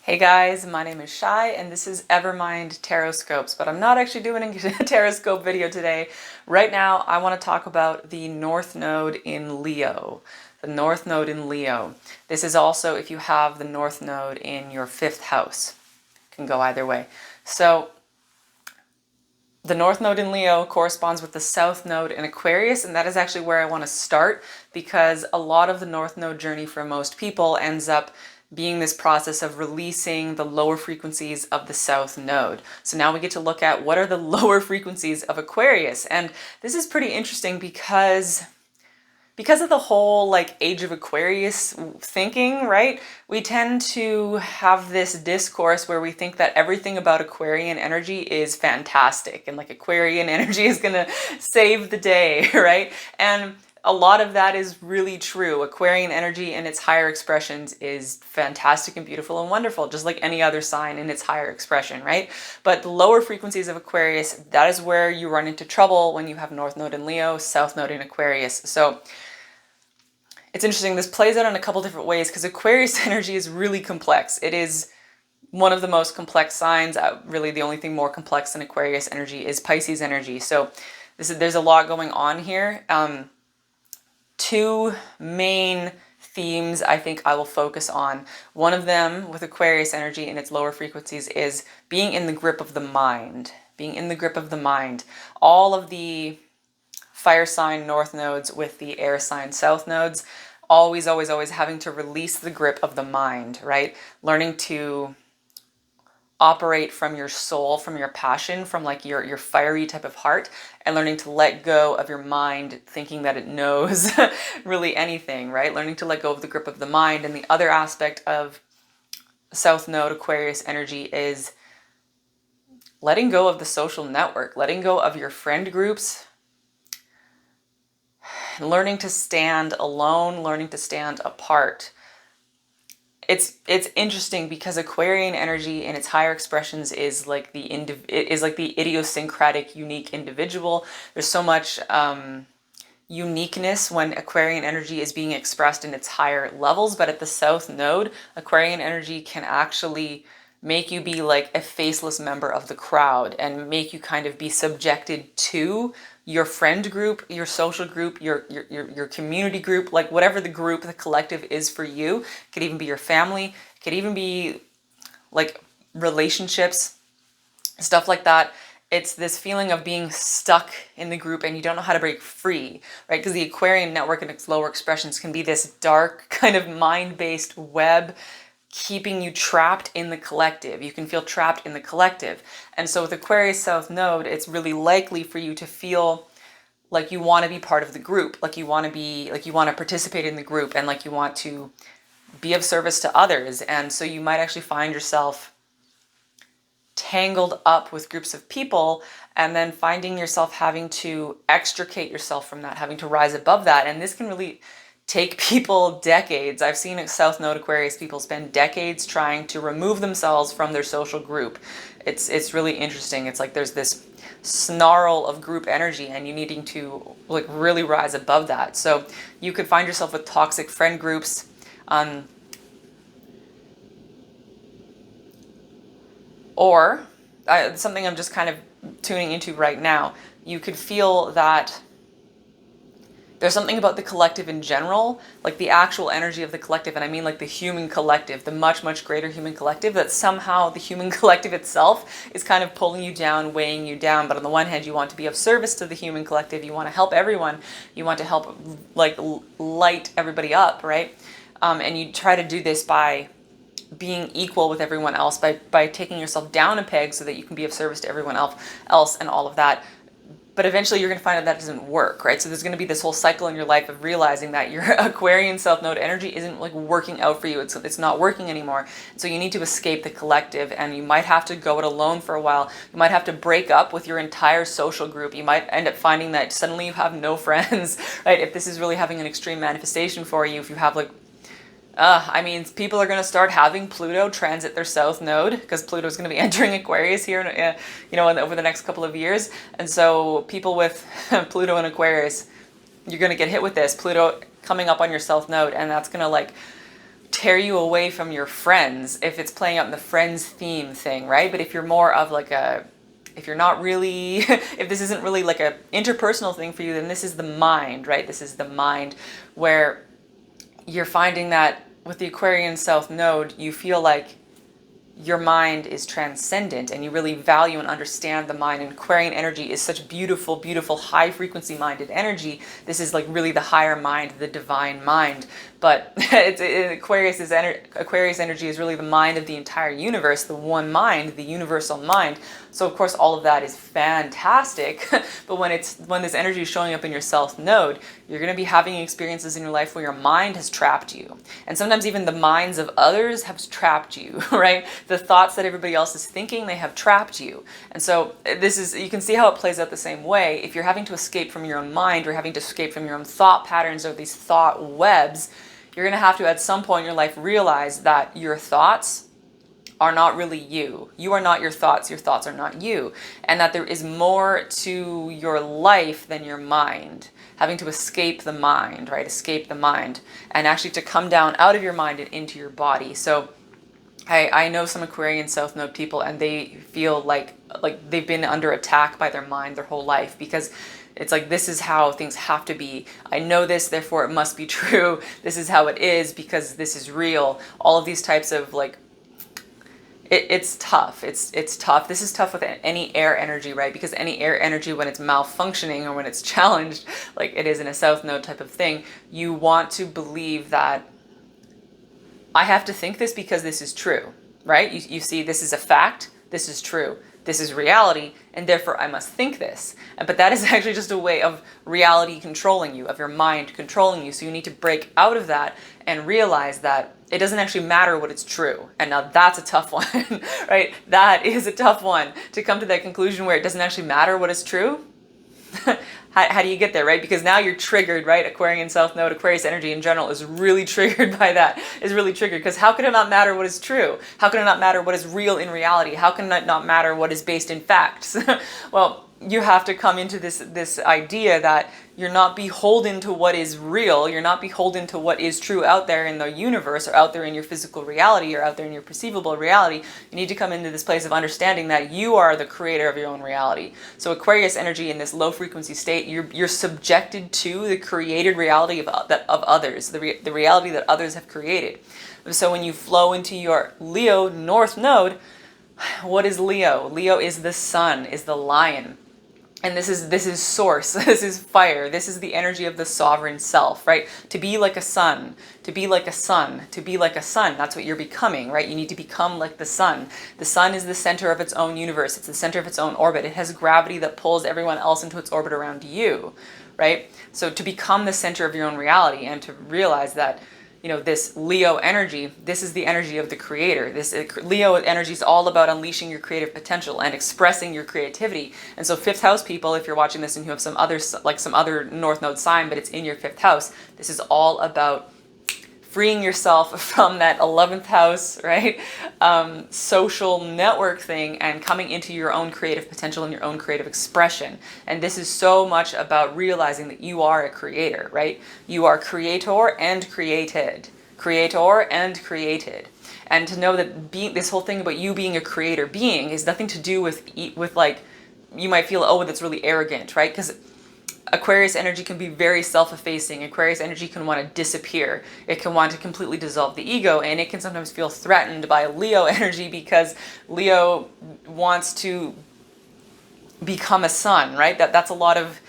Hey guys, my name is Shai and this is Evermind Tarot Scopes, but I'm not actually doing a tarot scope video today. Right now I want to talk about the North Node in Leo. The North Node in Leo. This is also if you have the North Node in your 5th house. It can go either way. So the North Node in Leo corresponds with the South Node in Aquarius, and that is actually where I want to start because a lot of the North Node journey for most people ends up being this process of releasing the lower frequencies of the South Node. So now we get to look at what are the lower frequencies of Aquarius. And this is pretty interesting because of the whole like Age of Aquarius thinking, right? We tend to have this discourse where we think that everything about Aquarian energy is fantastic and like Aquarian energy is gonna save the day, right? And a lot of that is really true. Aquarian energy in its higher expressions is fantastic and beautiful and wonderful, just like any other sign in its higher expression, right? But the lower frequencies of Aquarius, that is where you run into trouble when you have North Node in Leo, South Node in Aquarius. So it's interesting, this plays out in a couple different ways because Aquarius energy is really complex. It is one of the most complex signs. Really the only thing more complex than Aquarius energy is Pisces energy. So there's a lot going on here. Two main themes I think I will focus on. One of them with Aquarius energy in its lower frequencies is being in the grip of the mind. Being in the grip of the mind. All of the fire sign north nodes with the air sign south nodes, always having to release the grip of the mind, right? Learning to operate from your soul, from your passion, from like your fiery type of heart, and learning to let go of your mind thinking that it knows really anything, right? Learning to let go of the grip of the mind. And the other aspect of South Node Aquarius energy is letting go of the social network, letting go of your friend groups, learning to stand alone, learning to stand apart. It's interesting because Aquarian energy in its higher expressions is like the idiosyncratic, unique individual. There's so much uniqueness when Aquarian energy is being expressed in its higher levels, but at the South Node, Aquarian energy can actually make you be like a faceless member of the crowd and make you kind of be subjected to your friend group, your social group, your community group, like whatever the group, the collective is for you. It could even be your family. It could even be like relationships, stuff like that. It's this feeling of being stuck in the group and you don't know how to break free, right? Because the Aquarian network and its lower expressions can be this dark kind of mind-based web keeping you trapped in the collective. You can feel trapped in the collective. And so with Aquarius South Node, it's really likely for you to feel like you want to be part of the group, like you want to participate in the group, and like you want to be of service to others. And so you might actually find yourself tangled up with groups of people and then finding yourself having to extricate yourself from that, having to rise above that. And this can really take people decades. I've seen South Node Aquarius people spend decades trying to remove themselves from their social group. It's really interesting. It's like there's this snarl of group energy and you needing to like really rise above that. So you could find yourself with toxic friend groups. Or something I'm just kind of tuning into right now, you could feel that there's something about the collective in general, like the actual energy of the collective, and I mean like the human collective, the much greater human collective, that somehow the human collective itself is kind of pulling you down, weighing you down. But on the one hand, you want to be of service to the human collective, you want to help everyone, you want to help like light everybody up, right? And you try to do this by being equal with everyone else, by taking yourself down a peg so that you can be of service to everyone else and all of that. But eventually you're going to find out that doesn't work, right? So there's going to be this whole cycle in your life of realizing that your Aquarian South Node energy isn't like working out for you. It's not working anymore. So you need to escape the collective, and you might have to go it alone for a while. You might have to break up with your entire social group. You might end up finding that suddenly you have no friends, right? If this is really having an extreme manifestation for you, if you have like I mean, people are going to start having Pluto transit their South Node because Pluto is going to be entering Aquarius here, over the next couple of years. And so people with Pluto and Aquarius, you're going to get hit with this. Pluto coming up on your South Node, and that's going to like tear you away from your friends if it's playing out in the friends theme thing, right? But if you're more of like if you're not really, if this isn't really like a interpersonal thing for you, then this is the mind, right? This is the mind where you're finding that with the Aquarian South Node, you feel like your mind is transcendent and you really value and understand the mind. And Aquarian energy is such beautiful, beautiful, high frequency minded energy. This is like really the higher mind, the divine mind. But Aquarius energy is really the mind of the entire universe, the one mind, the universal mind. So of course all of that is fantastic. But when this energy is showing up in your South Node, you're going to be having experiences in your life where your mind has trapped you. And sometimes even the minds of others have trapped you, right? The thoughts that everybody else is thinking, they have trapped you. And so you can see how it plays out the same way. If you're having to escape from your own mind or having to escape from your own thought patterns or these thought webs, you're going to have to at some point in your life realize that your thoughts are not really you. You are not your thoughts are not you. And that there is more to your life than your mind. Having to escape the mind, right? Escape the mind. And actually to come down out of your mind and into your body. So I know some Aquarian South Node people and they feel like they've been under attack by their mind their whole life because it's like, this is how things have to be. I know this, therefore it must be true. This is how it is because this is real. All of these types of like, it's tough. It's tough. This is tough with any air energy, right? Because any air energy, when it's malfunctioning or when it's challenged, like it is in a South Node type of thing, you want to believe that I have to think this because this is true, right? You see, this is a fact. This is true. This is reality, and therefore I must think this. But that is actually just a way of reality controlling you, of your mind controlling you. So you need to break out of that and realize that it doesn't actually matter what is true. And now that's a tough one, right? That is a tough one, to come to that conclusion where it doesn't actually matter what is true. How do you get there, right? Because now you're triggered, right? Aquarian South Node, Aquarius energy in general is really triggered by that. Is really triggered because how can it not matter what is true? How can it not matter what is real in reality? How can it not matter what is based in facts? Well, you have to come into this idea that you're not beholden to what is real. You're not beholden to what is true out there in the universe or out there in your physical reality or out there in your perceivable reality. You need to come into this place of understanding that you are the creator of your own reality. So Aquarius energy in this low frequency state, you're subjected to the created reality of others, the reality that others have created. So when you flow into your Leo North Node, what is Leo? Leo is the sun, is the lion. And this is source, this is fire, this is the energy of the sovereign self, right? To be like a sun, to be like a sun, to be like a sun, that's what you're becoming, right? You need to become like the sun. The sun is the center of its own universe, it's the center of its own orbit. It has gravity that pulls everyone else into its orbit around you, right? So to become the center of your own reality and to realize that, you know, this Leo energy, this is the energy of the creator. This Leo energy is all about unleashing your creative potential and expressing your creativity. And so fifth house people, if you're watching this and you have some other North Node sign, but it's in your fifth house, this is all about freeing yourself from that 11th house, right? Social network thing and coming into your own creative potential and your own creative expression. And this is so much about realizing that you are a creator, right? You are creator and created. Creator and created. And to know that this whole thing about you being a creator being is nothing to do with like, you might feel, oh, that's really arrogant, right? Because Aquarius energy can be very self-effacing. Aquarius energy can want to disappear. It can want to completely dissolve the ego, and it can sometimes feel threatened by Leo energy because Leo wants to become a sun, right? That's a lot of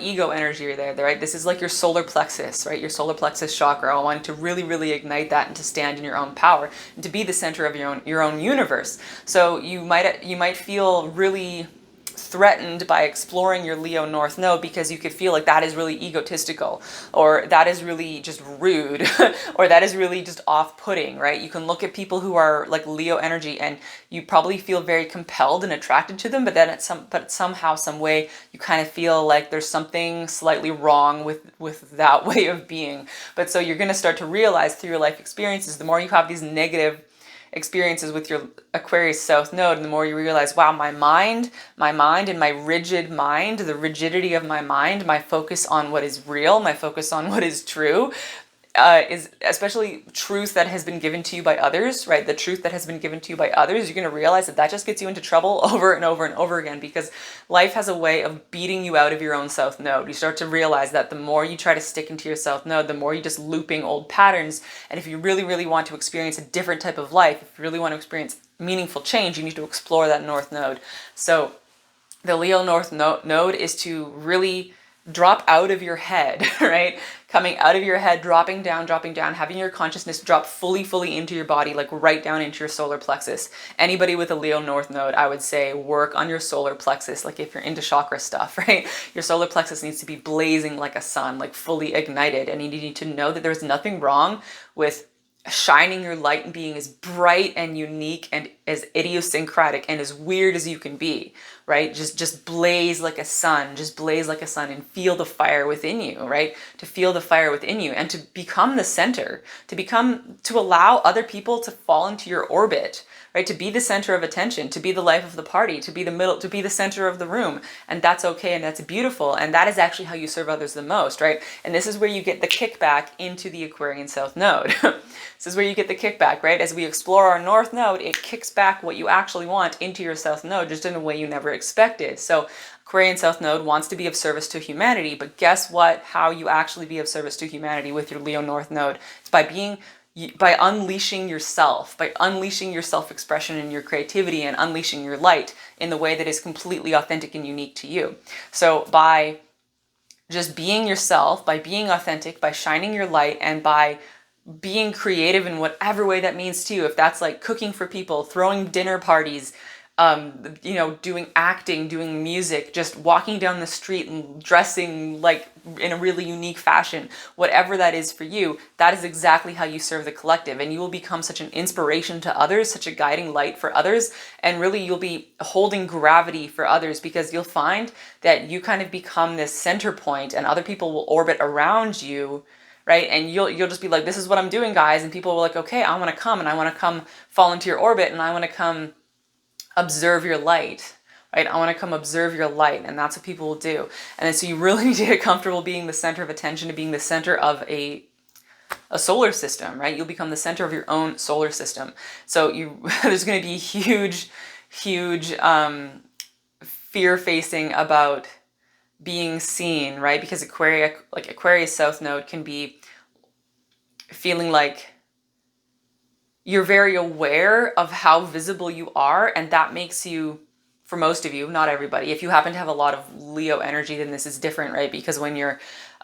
ego energy there, right? This is like your solar plexus, right? Your solar plexus chakra, wanting to really, really ignite that and to stand in your own power and to be the center of your own universe. So you might feel really threatened by exploring your Leo North Node because you could feel like that is really egotistical, or that is really just rude, or that is really just off-putting, right? You can look at people who are like Leo energy and you probably feel very compelled and attracted to them, but then somehow, some way, you kind of feel like there's something slightly wrong with that way of being. But so you're going to start to realize through your life experiences, the more you have these negative experiences with your Aquarius South Node, and the more you realize, wow, my mind and my rigid mind, the rigidity of my mind, my focus on what is real, my focus on what is true, is especially truth that has been given to you by others, right? The truth that has been given to you by others, you're going to realize that that just gets you into trouble over and over and over again, because life has a way of beating you out of your own south node. You start to realize that the more you try to stick into your south node, the more you're just looping old patterns. And if you really, really want to experience a different type of life, if you really want to experience meaningful change, you need to explore that north node. So the Leo north node is to really drop out of your head, right? Coming out of your head, dropping down, having your consciousness drop fully into your body, like right down into your solar plexus. Anybody with a Leo north node, I would say work on your solar plexus. Like if you're into chakra stuff, right? Your solar plexus needs to be blazing like a sun, like fully ignited. And you need to know that there's nothing wrong with shining your light and being as bright and unique and as idiosyncratic and as weird as you can be, right? Just blaze like a sun, just blaze like a sun, and feel the fire within you, right? To feel the fire within you and to become the center, to allow other people to fall into your orbit, right? To be the center of attention, to be the life of the party, to be the middle, to be the center of the room. And that's okay, and that's beautiful. And that is actually how you serve others the most, right? And this is where you get the kickback into the Aquarian South Node. This is where you get the kickback, right? As we explore our North Node, it kicks back what you actually want into your South Node, just in a way you never expected. So Aquarian South Node wants to be of service to humanity, but guess what? How you actually be of service to humanity with your Leo North Node? It's by unleashing yourself, by unleashing your self-expression and your creativity, and unleashing your light in the way that is completely authentic and unique to you. So by just being yourself, by being authentic, by shining your light, and by being creative in whatever way that means to you, if that's like cooking for people, throwing dinner parties, doing acting, doing music, just walking down the street and dressing like in a really unique fashion, whatever that is for you, that is exactly how you serve the collective. And you will become such an inspiration to others, such a guiding light for others. And really you'll be holding gravity for others, because you'll find that you kind of become this center point and other people will orbit around you, right? And you'll just be like, this is what I'm doing, guys. And people will like, okay, I want to come, and I want to come fall into your orbit, and I want to come observe your light, right? I want to come observe your light. And that's what people will do. And then so you really need to get comfortable being the center of attention, to being the center of a solar system, right? You'll become the center of your own solar system. So there's going to be huge fear facing about being seen, right? Because Aquarius South Node can be feeling like you're very aware of how visible you are, and that makes you, for most of you, not everybody, if you happen to have a lot of Leo energy, then this is different, right? Because when you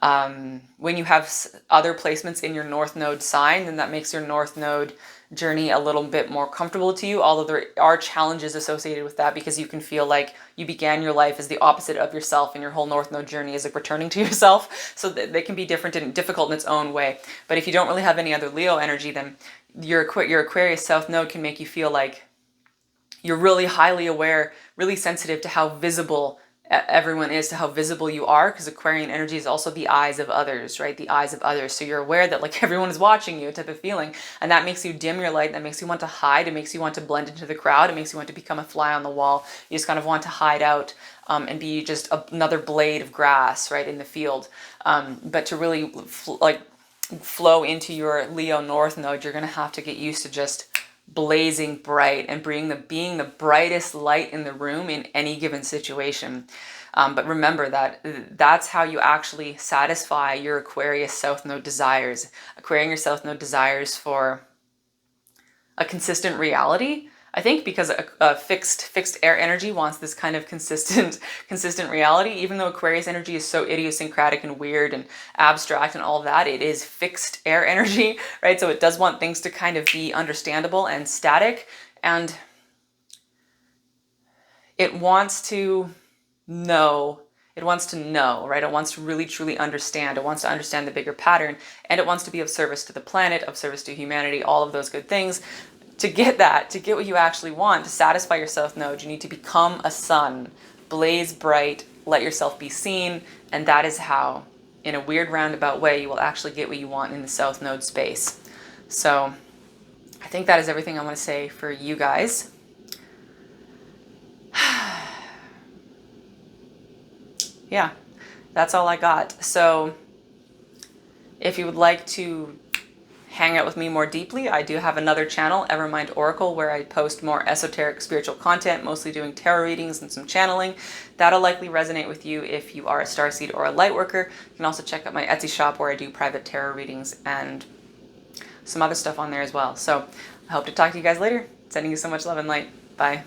have other placements in your North Node sign, then that makes your North Node journey a little bit more comfortable to you, although there are challenges associated with that, because you can feel like you began your life as the opposite of yourself, and your whole North Node journey is like returning to yourself. So they can be different and difficult in its own way. But if you don't really have any other Leo energy, then your Aquarius South Node can make you feel like you're really highly aware, really sensitive to how visible everyone is, to how visible you are, because Aquarian energy is also the eyes of others, right? The eyes of others. So you're aware that like everyone is watching you, type of feeling. And that makes you dim your light. That makes you want to hide. It makes you want to blend into the crowd. It makes you want to become a fly on the wall. You just kind of want to hide out and be just another blade of grass, right, in the field. But to really flow into your Leo North Node, you're going to have to get used to just blazing bright and being the brightest light in the room in any given situation. But remember that that's how you actually satisfy your Aquarius South Node desires. Aquarian your South Node desires for a consistent reality, I think, because a fixed air energy wants this kind of consistent reality. Even though Aquarius energy is so idiosyncratic and weird and abstract and all of that, it is fixed air energy, right? So it does want things to kind of be understandable and static, and it wants to know. It wants to know, right? It wants to really truly understand. It wants to understand the bigger pattern, and it wants to be of service to the planet, of service to humanity, all of those good things. To get what you actually want, to satisfy your South Node, you need to become a sun, blaze bright, let yourself be seen, and that is how, in a weird roundabout way, you will actually get what you want in the South Node space. So I think that is everything I want to say for you guys. Yeah, that's all I got. So If you would like to hang out with me more deeply, I do have another channel, Evermind Oracle, where I post more esoteric spiritual content, mostly doing tarot readings and some channeling. That'll likely resonate with you if you are a starseed or a lightworker. You can also check out my Etsy shop where I do private tarot readings and some other stuff on there as well. So I hope to talk to you guys later. Sending you so much love and light. Bye.